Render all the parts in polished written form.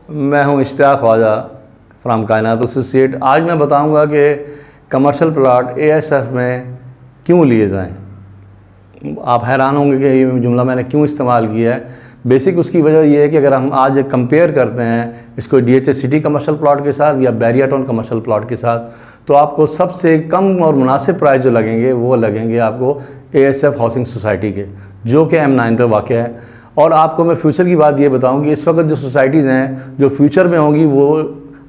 मैं हूं इश्तियाक ख्वाजा फ्राम कायनात एसोसिएट। आज मैं बताऊंगा कि कमर्शियल प्लाट एएसएफ में क्यों लिए जाएं। आप हैरान होंगे कि ये जुमला मैंने क्यों इस्तेमाल किया है। बेसिक उसकी वजह यह है कि अगर हम आज कंपेयर करते हैं इसको डीएचए सिटी कमर्शियल प्लाट के साथ या बैरिया टाउन कमर्शियल प्लाट के साथ, तो आपको सबसे कम और मुनासिब प्राइस जो लगेंगे वो लगेंगे आपको एएसएफ हाउसिंग सोसाइटी के, जो कि M9 पर वाक़ है। और आपको मैं फ्यूचर की बात ये बताऊं कि इस वक्त जो सोसाइटीज़ हैं जो फ्यूचर में होंगी वो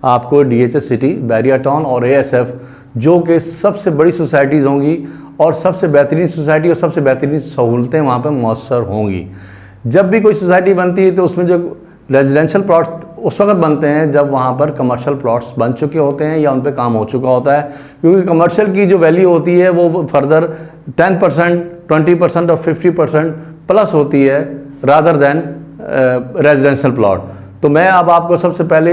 आपको डीएचए सिटी, बैरिया टाउन और एएसएफ, जो कि सबसे बड़ी सोसाइटीज़ होंगी और सबसे बेहतरीन सोसाइटी और सबसे बेहतरीन सहूलतें वहाँ पर मौसर होंगी। जब भी कोई सोसाइटी बनती है तो उसमें जो रेजिडेंशियल प्लॉट्स उस वक्त बनते हैं जब वहाँ पर कमर्शियल प्लॉट्स बन चुके होते हैं या उन पर काम हो चुका होता है, क्योंकि कमर्शियल की जो वैल्यू होती है वो फर्दर 10%, 20% और 50% प्लस होती है रादर दैन रेजिडेंशियल प्लॉट। तो मैं अब आपको सबसे पहले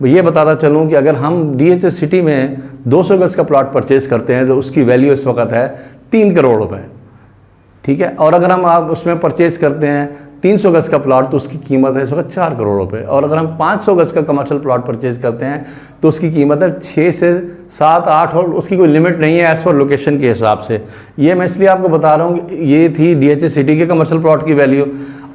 ये बताता चलूँ कि अगर हम डीएचए सिटी में 200 गज़ का प्लॉट परचेज़ करते हैं तो उसकी वैल्यू इस वक्त है 3 करोड़ रुपए, ठीक है। और अगर हम आप उसमें परचेज़ करते हैं 300 गज़ का प्लॉट तो उसकी कीमत है इस वक्त 4 करोड़ रुपए। और अगर हम 500 गज़ का कमर्शियल प्लॉट परचेज़ करते हैं तो उसकी कीमत है 6 से 7, 8 और उसकी कोई लिमिट नहीं है एज़ पर लोकेशन के हिसाब से। ये मैं इसलिए आपको बता रहा हूँ, ये थी डीएचए सिटी के कमर्शियल प्लॉट की वैल्यू।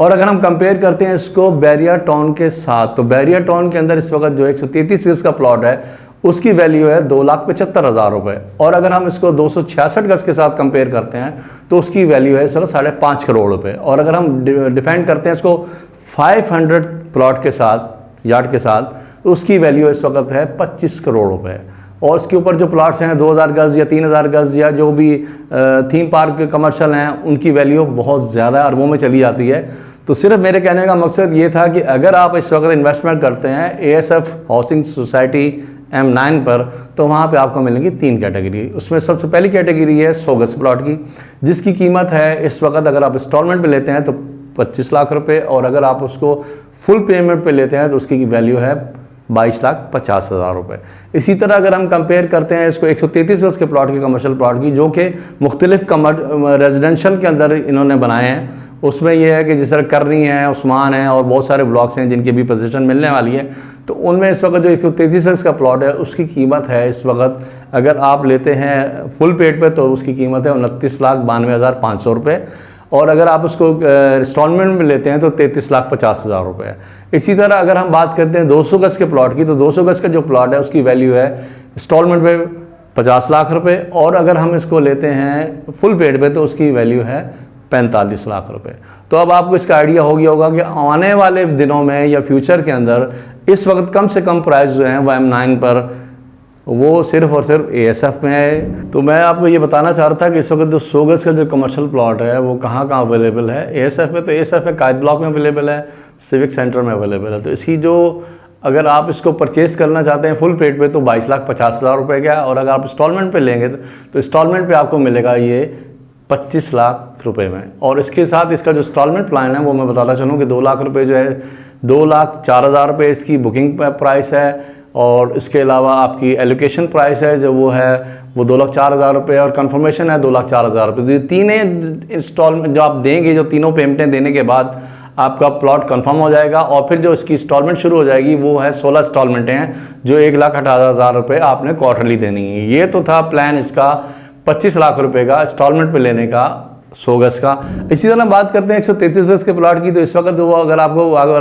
और अगर हम कंपेयर करते हैं इसको बैरिया टाउन के साथ, तो बैरिया टाउन के अंदर इस वक्त जो 133 गज़ का प्लॉट है उसकी वैल्यू है 2,75,000 रुपये। और अगर हम इसको 266 गज़ के साथ कंपेयर करते हैं तो उसकी वैल्यू है इस वक्त 5.5 करोड़ रुपये। और अगर हम डिफाइन करते हैं इसको 500 प्लॉट के साथ, यार्ड के साथ, तो उसकी वैल्यू इस वक्त है 25 करोड़ रुपये। और इसके ऊपर जो प्लॉट्स हैं 2000 गज़ या 3000 गज़ या जो भी थीम पार्क कमर्शियल हैं उनकी वैल्यू बहुत ज़्यादा अरबों में चली जाती है। तो सिर्फ मेरे कहने का मकसद ये था कि अगर आप इस वक्त इन्वेस्टमेंट करते हैं एएसएफ हाउसिंग सोसाइटी M9 पर, तो वहाँ पे आपको मिलेंगी 3 कैटेगरी। उसमें सबसे पहली कैटेगरी है 100 गज़ प्लॉट की, जिसकी कीमत है इस वक्त अगर आप इंस्टॉलमेंट पे लेते हैं तो 25 लाख रुपए, और अगर आप उसको फुल पेमेंट पे लेते हैं तो उसकी वैल्यू है 22,50,000 रुपये। इसी तरह अगर हम कंपेयर करते हैं इसको 133 गज़ के प्लॉट की, कमर्शियल प्लॉट की, जो कि मुख्तलिफ रेजिडेंशियल के अंदर इन्होंने बनाए हैं, उसमें यह है कि जिस तरह करनी है, उस्मान है और बहुत सारे ब्लॉक्स हैं जिनकी भी पोजीशन मिलने वाली है, तो उनमें इस वक्त जो 133 गज़ का प्लॉट है उसकी कीमत है इस वक्त अगर आप लेते हैं फुल पेड पे तो उसकी कीमत है 29,92,500 रुपये। और अगर आप उसको इंस्टॉलमेंट में लेते हैं तो 33,50,000 रुपये। इसी तरह अगर हम बात करते हैं 200 गज़ के प्लॉट की, तो 200 गज़ का जो प्लॉट है उसकी वैल्यू है इंस्टॉलमेंट पे 50 लाख रुपये, और अगर हम इसको लेते हैं फुल पेड पे तो उसकी वैल्यू है 45 लाख रुपए। तो अब आपको इसका आइडिया हो गया होगा कि आने वाले दिनों में या फ्यूचर के अंदर इस वक्त कम से कम प्राइस जो हैं वो M9 पर वो सिर्फ और सिर्फ एएसएफ में है। तो मैं आपको ये बताना चाह रहा था कि इस वक्त जो 100 गज़ का जो कमर्शियल प्लॉट है वो कहाँ कहाँ अवेलेबल है। एएसएफ में तो एएसएफ में कायद ब्लॉक में अवेलेबल है, सिविक सेंटर में अवेलेबल है। तो इसकी जो अगर आप इसको परचेज़ करना चाहते हैं फुल पेड पे तो 22,50,000 रुपये का, और अगर आप इंस्टॉलमेंट पे लेंगे तो इंस्टॉलमेंट पे आपको मिलेगा ये 25 लाख रुपए में। और इसके साथ इसका जो इंस्टॉलमेंट प्लान है वो मैं बताता चलूँ कि 2 लाख रुपए जो है 2,04,000 रुपये इसकी बुकिंग प्राइस है, और इसके अलावा आपकी एलोकेशन प्राइस है जो वो है वो 2,04,000 रुपये, और कंफर्मेशन है 2,04,000 रुपये। तो ये तीनों इंस्टॉलमेंट जो आप देंगे, जो तीनों पेमेंटें देने के बाद आपका प्लॉट कंफर्म हो जाएगा। और फिर जो इसकी इंस्टॉलमेंट शुरू हो जाएगी वो है 16 इंस्टॉलमेंटें हैं जो 1,18,000 रुपये आपने क्वार्टरली देनी है। ये तो था प्लान इसका 25 लाख रुपए का इंस्टॉलमेंट पे लेने का 100 गज़ का। इसी तरह बात करते हैं 133 गज़ के प्लॉट की, तो इस वक्त वो अगर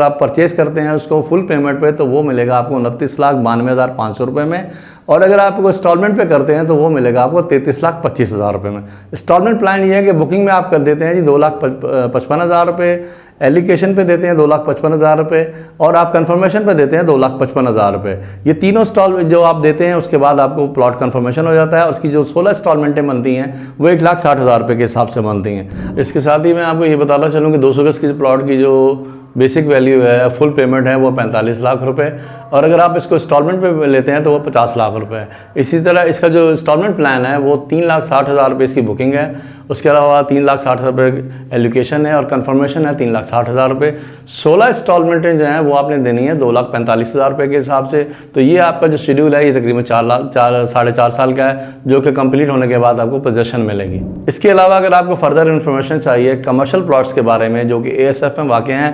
आप परचेज़ करते हैं उसको फुल पेमेंट पे तो वो मिलेगा आपको 29,92,500 रुपये में, और अगर आप इंस्टॉलमेंट पे करते हैं तो वो मिलेगा आपको 33,25,000 रुपये में। इंस्टॉलमेंट प्लान ये है कि बुकिंग में आप कर देते हैं जी 2,55,000 रुपये, एलिकेशन पे देते हैं 2,55,000 रुपये, और आप कंफर्मेशन पे देते हैं 2,55,000 रुपये। ये तीनों इंस्टॉल जो आप देते हैं उसके बाद आपको प्लॉट कंफर्मेशन हो जाता है। उसकी जो 16 इंस्टॉलमेंटें बनती हैं वो 1,60,000 रुपये के हिसाब से बनती हैं। इसके साथ ही मैं आपको ये बताना चलूँ कि 200 गज़ की प्लॉट की जो बेसिक वैल्यू है, फुल पेमेंट है वो 45 लाख रुपए, और अगर आप इसको इंस्टॉलमेंट पे लेते हैं तो वो 50 लाख रुपए है। इसी तरह इसका जो इंस्टॉलमेंट प्लान है वो 3,60,000 रुपये इसकी बुकिंग है, उसके अलावा 3,60,000 रुपये एलोकेशन है और कंफर्मेशन है 3,60,000 रुपये। 16 इंस्टॉलमेंटें जो हैं वो आपने देनी है 2,45,000 रुपये के हिसाब से। तो ये आपका जो शेड्यूल है ये तकरीबन 4 साल का है, जो कि कंप्लीट होने के बाद आपको पोजीशन मिलेगी। इसके अलावा अगर आपको फर्दर इन्फॉर्मेशन चाहिए कमर्शियल प्लॉट्स के बारे में जो कि एएसएफ में वाक़ हैं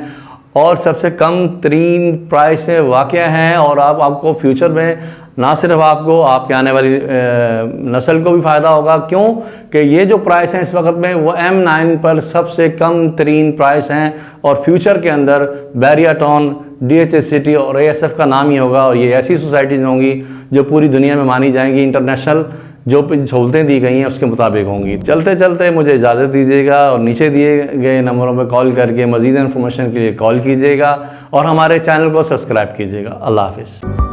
और सबसे कम तरीन प्राइस में वाक़या हैं। और आपको फ्यूचर में ना सिर्फ आपको आपके आने वाली नस्ल को भी फ़ायदा होगा, क्यों कि ये जो प्राइस हैं इस वक्त में वो M9 पर सबसे कम तरीन प्राइस हैं। और फ्यूचर के अंदर बैरियाटॉन, DHA सिटी और ASF का नाम ही होगा। और ये ऐसी सोसाइटीज़ होंगी जो पूरी दुनिया में मानी जाएंगी, इंटरनेशनल जो सहूलतें दी गई हैं उसके मुताबिक होंगी। चलते चलते मुझे इजाज़त दीजिएगा और नीचे दिए गए नंबरों पर कॉल करके मज़ीद इन्फॉर्मेशन के लिए कॉल कीजिएगा और हमारे चैनल को सब्सक्राइब कीजिएगा। अल्लाह हाफ़िज़।